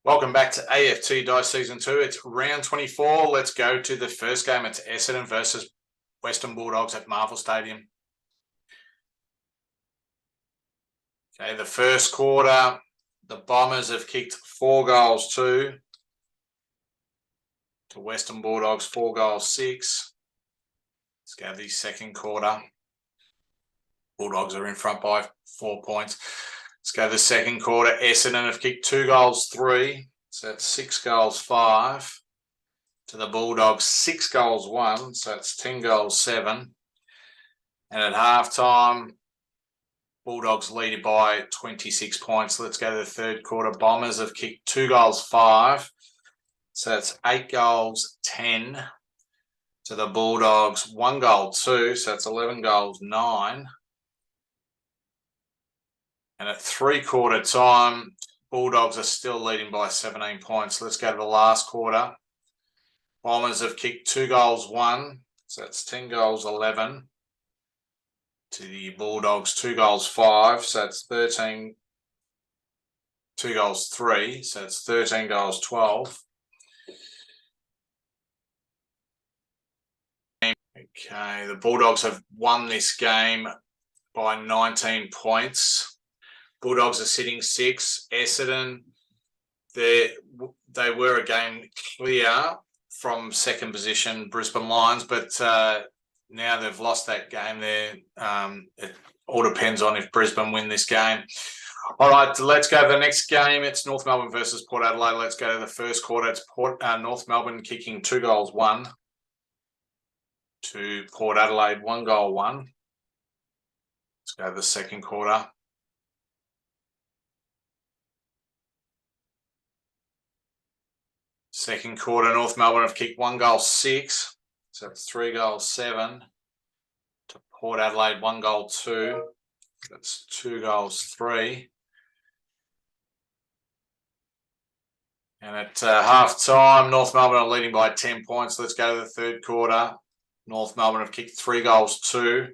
Welcome back to AFT Dice Season 2. It's round 24. Let's go to the first game. It's Essendon versus Western Bulldogs at MRVL Stadium. Okay, the first quarter, the Bombers have kicked 4 goals to Western Bulldogs 4 goals 6. Let's go to the second quarter. Bulldogs are in front by 4 points. Let's go to the second quarter. Essendon have kicked 2 goals 3. So that's 6 goals 5. To the Bulldogs, 6 goals 1. So that's 10 goals 7. And at halftime, Bulldogs leaded by 26 points. Let's go to the third quarter. Bombers have kicked 2 goals 5. So that's 8 goals 10. To the Bulldogs, 1 goal 2. So that's 11 goals 9. And at three-quarter time, Bulldogs are still leading by 17 points. Let's go to the last quarter. Bombers have kicked 2 goals 1. So that's 10 goals 11. To the Bulldogs, 2 goals 5. So that's 13. 2 goals 3. So that's 13 goals 12. Okay, the Bulldogs have won this game by 19 points. Bulldogs are sitting 6. Essendon, they were a game clear from second position, Brisbane Lions, but now they've lost that game there. It all depends on if Brisbane win this game. All right, let's go to the next game. It's North Melbourne versus Port Adelaide. Let's go to the first quarter. It's North Melbourne kicking 2 goals 1 to Port Adelaide 1 goal 1. Let's go to the second quarter. Second quarter, North Melbourne have kicked 1 goal 6. So that's 3 goals 7. To Port Adelaide 1 goal 2. That's 2 goals 3. And at half time, North Melbourne are leading by 10 points. Let's go to the third quarter. North Melbourne have kicked 3 goals 2.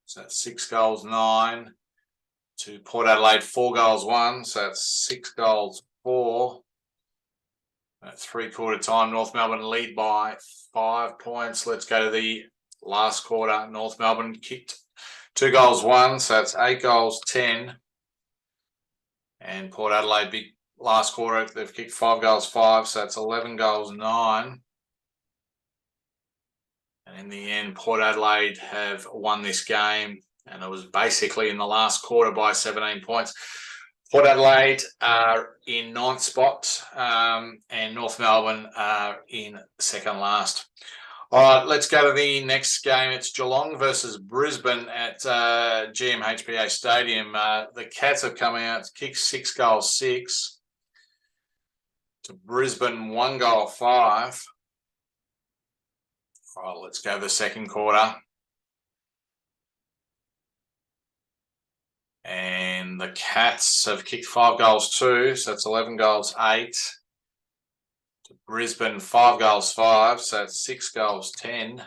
So that's 6 goals 9. To Port Adelaide 4 goals 1. So that's 6 goals 4. At three-quarter time, North Melbourne lead by 5 points. Let's go to the last quarter. North Melbourne kicked 2 goals 1, so that's 8 goals 10. And Port Adelaide, last quarter, they've kicked 5 goals 5, so that's 11 goals 9. And in the end, Port Adelaide have won this game, and it was basically in the last quarter by 17 points. Port Adelaide are in 9th spot, and North Melbourne are in second last. All right, let's go to the next game. It's Geelong versus Brisbane at GMHBA Stadium. The Cats have come out to kick 6 goals 6. To Brisbane, 1 goal 5. All right, let's go to the second quarter. And the Cats have kicked 5 goals 2, so that's 11 goals 8. To Brisbane, 5 goals 5, so that's 6 goals 10.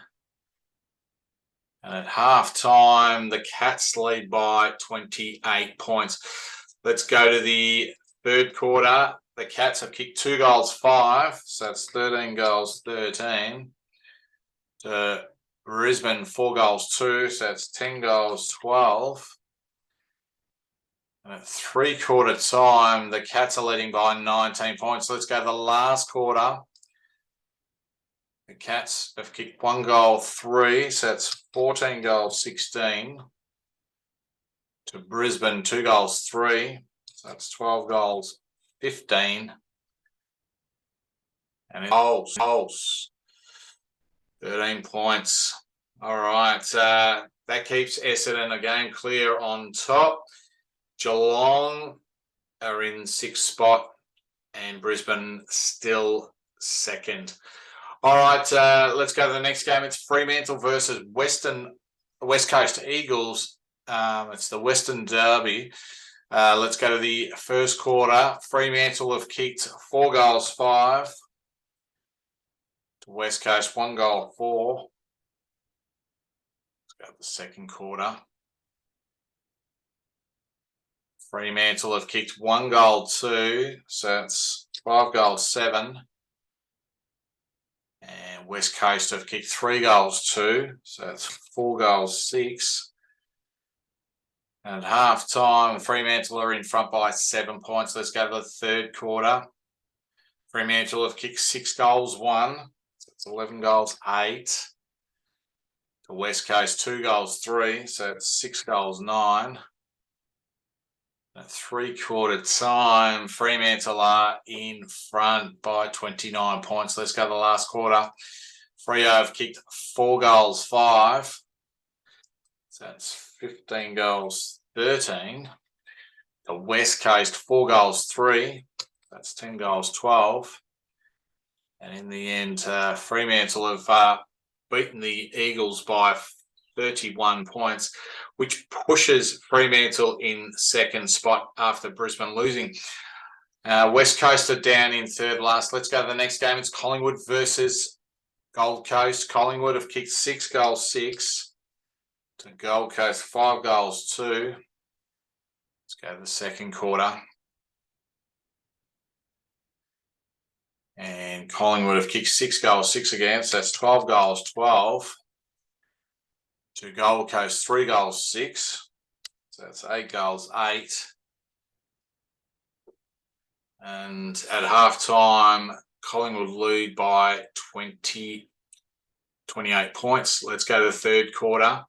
And at half time, the Cats lead by 28 points. Let's go to the third quarter. The Cats have kicked 2 goals 5, so that's 13 goals 13. To Brisbane, 4 goals 2, so that's 10 goals 12. And at three-quarter time, the Cats are leading by 19 points. Let's go to the last quarter. The Cats have kicked 1 goal 3, so that's 14 goals 16. To Brisbane, 2 goals 3, so that's 12 goals 15. And in goals, 13 points. All right, that keeps Essendon a game clear on top. Geelong are in 6th spot and Brisbane still second. All right, let's go to the next game. It's Fremantle versus West Coast Eagles. It's the Western Derby. Let's go to the first quarter. Fremantle have kicked 4 goals 5. To West Coast, 1 goal 4. Let's go to the second quarter. Fremantle have kicked 1 goal 2, so that's 5 goals 7. And West Coast have kicked 3 goals 2. So that's 4 goals 6. And at half time, Fremantle are in front by 7 points. Let's go to the third quarter. Fremantle have kicked 6 goals 1. So it's 11 goals 8. The West Coast 2 goals 3. So it's 6 goals 9. At 3/4 time, Fremantle are in front by 29 points. Let's go to the last quarter. Freo have kicked 4 goals 5. So that's 15 goals 13. The West Coast 4 goals 3. That's 10 goals 12. And in the end, Fremantle have beaten the Eagles by 31 points, which pushes Fremantle in second spot after Brisbane losing. West Coast are down in third last. Let's go to the next game. It's Collingwood versus Gold Coast. Collingwood have kicked 6 goals 6 to Gold Coast 5 goals 2. Let's go to the second quarter. And Collingwood have kicked 6 goals 6 again. So that's 12 goals 12. To Gold Coast 3 goals 6. So that's 8 goals 8. And at half time, Collingwood lead by 28 points. Let's go to the third quarter.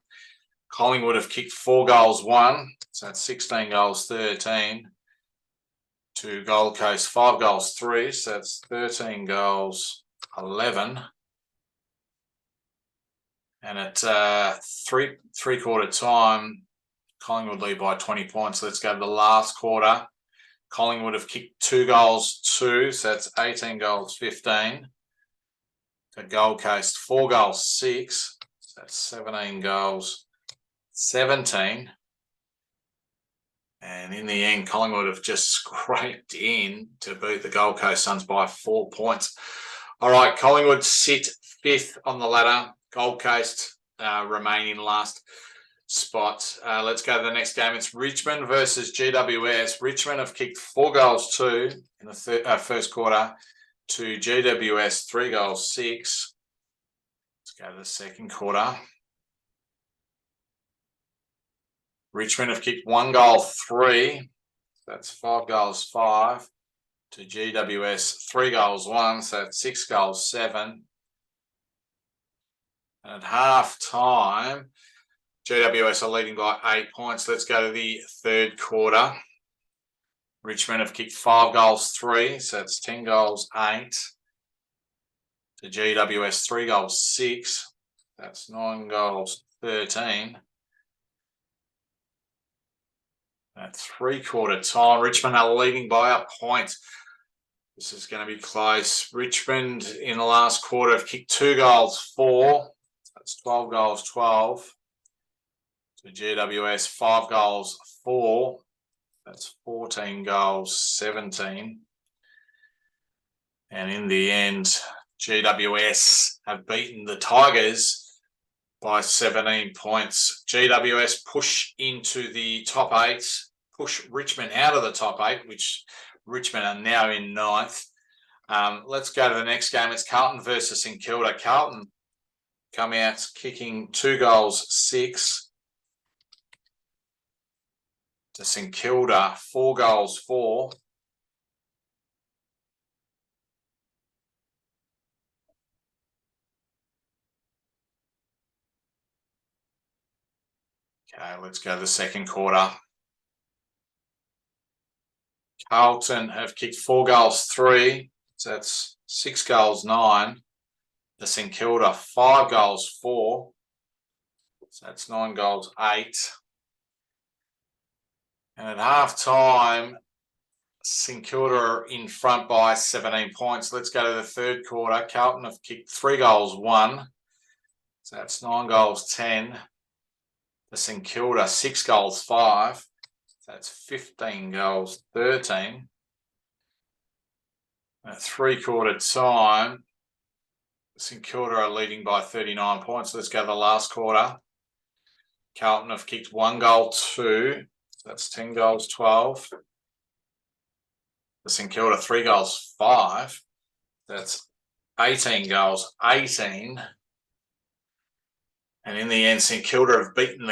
Collingwood have kicked 4 goals 1. So that's 16 goals 13. To Gold Coast 5 goals 3. So that's 13 goals 11. And at three-quarter time, Collingwood lead by 20 points. Let's go to the last quarter. Collingwood have kicked 2 goals 2. So that's 18 goals 15. To Gold Coast 4 goals 6. So that's 17 goals 17. And in the end, Collingwood have just scraped in to beat the Gold Coast Suns by 4 points. All right, Collingwood sit 5th on the ladder. Gold Coast remain in last spot. Let's go to the next game. It's Richmond versus GWS. Richmond have kicked 4 goals 2 in the first quarter to GWS 3 goals 6. Let's go to the second quarter. Richmond have kicked 1 goal 3. That's 5 goals 5. To GWS 3 goals 1. So that's 6 goals 7. And at half time, GWS are leading by 8 points. Let's go to the third quarter. Richmond have kicked 5 goals 3. So that's 10 goals 8. To GWS 3 goals 6. That's 9 goals 13. At three-quarter time, Richmond are leading by a point. This is going to be close. Richmond in the last quarter have kicked 2 goals 4. That's 12 goals 12. To GWS 5 goals 4. That's 14 goals 17. And in the end, GWS have beaten the Tigers by 17 points. GWS push into the top 8, push Richmond out of the top 8, which Richmond are now in 9th. Let's go to the next game. It's Carlton versus St Kilda. Carlton come out kicking 2 goals 6 to St Kilda 4 goals 4. Okay, let's go to the second quarter. Carlton have kicked 4 goals 3. So that's 6 goals 9. The St Kilda 5 goals 4. So that's 9 goals 8. And at half time, St Kilda are in front by 17 points. Let's go to the third quarter. Carlton have kicked 3 goals 1. So that's 9 goals 10. The St Kilda 6 goals 5. So that's 15 goals 13. At three-quarter time, St Kilda are leading by 39 points. Let's go to the last quarter. Carlton have kicked 1 goal 2. So that's 10 goals 12. The St Kilda 3 goals 5. That's 18 goals 18. And in the end, St Kilda have beaten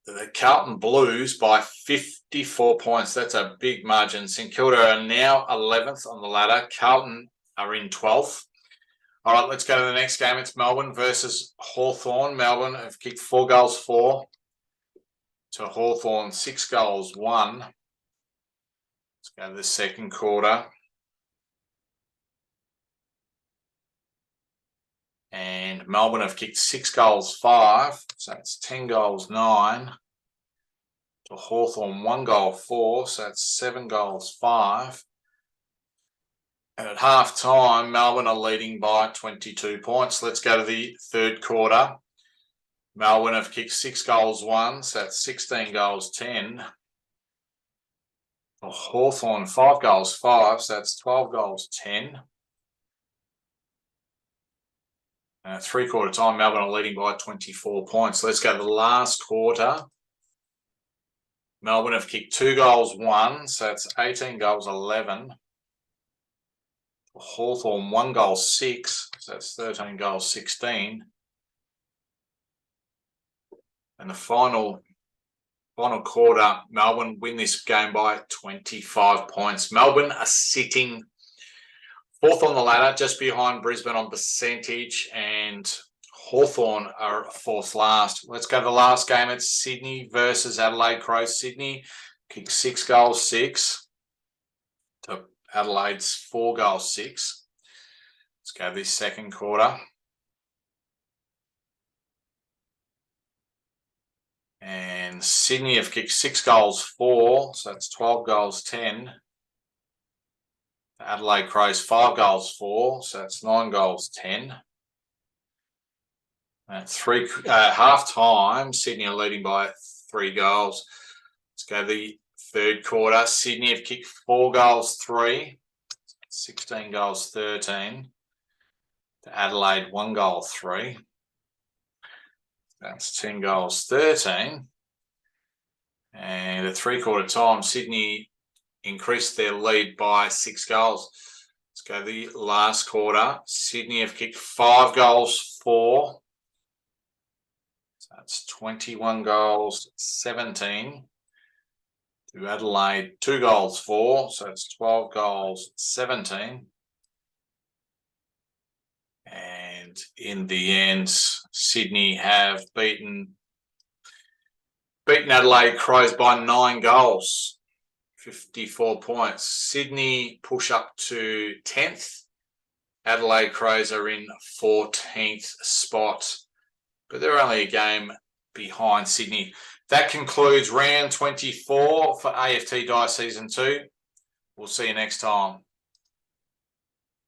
the Carlton Blues by 54 points. That's a big margin. St Kilda are now 11th on the ladder. Carlton are in 12th. All right, let's go to the next game. It's Melbourne versus Hawthorn. Melbourne have kicked 4 goals 4 to Hawthorn 6 goals 1. Let's go to the second quarter. And Melbourne have kicked 6 goals 5, so it's 10 goals 9. To Hawthorn 1 goal 4, so that's 7 goals 5. And at half time, Melbourne are leading by 22 points. Let's go to the third quarter. Melbourne have kicked 6 goals 1, so that's 16 goals 10. To Hawthorn 5 goals 5, so that's 12 goals 10. And at three-quarter time, Melbourne are leading by 24 points. Let's go to the last quarter. Melbourne have kicked 2 goals 1, so that's 18 goals 11. Hawthorn 1 goal 6, so that's 13 goals 16. And the final quarter, Melbourne win this game by 25 points. Melbourne are sitting 4th on the ladder, just behind Brisbane on percentage, and Hawthorn are 4th last. Let's go to the last game. It's Sydney versus Adelaide Crows. Sydney kicked 6 goals 6 to Adelaide's 4 goals 6. Let's go to this second quarter. And Sydney have kicked 6 goals 4, so that's 12 goals 10. Adelaide Crows 5 goals 4, so that's 9 goals 10. At half time, Sydney are leading by 3 goals. Let's go to the third quarter. Sydney have kicked 4 goals 3, 16 goals 13. To Adelaide 1 goal 3. That's 10 goals 13. And at three-quarter time, Sydney increased their lead by 6 goals. Let's go to the last quarter. Sydney have kicked 5 goals 4. So that's 21 goals 17. To Adelaide 2 goals 4. So it's 12 goals 17. And in the end, Sydney have beaten Adelaide Crows by 9 goals. 54 points. Sydney push up to 10th. Adelaide Crows are in 14th spot, but they're only a game behind Sydney. That concludes round 24 for AFT Dice Season 2. We'll see you next time.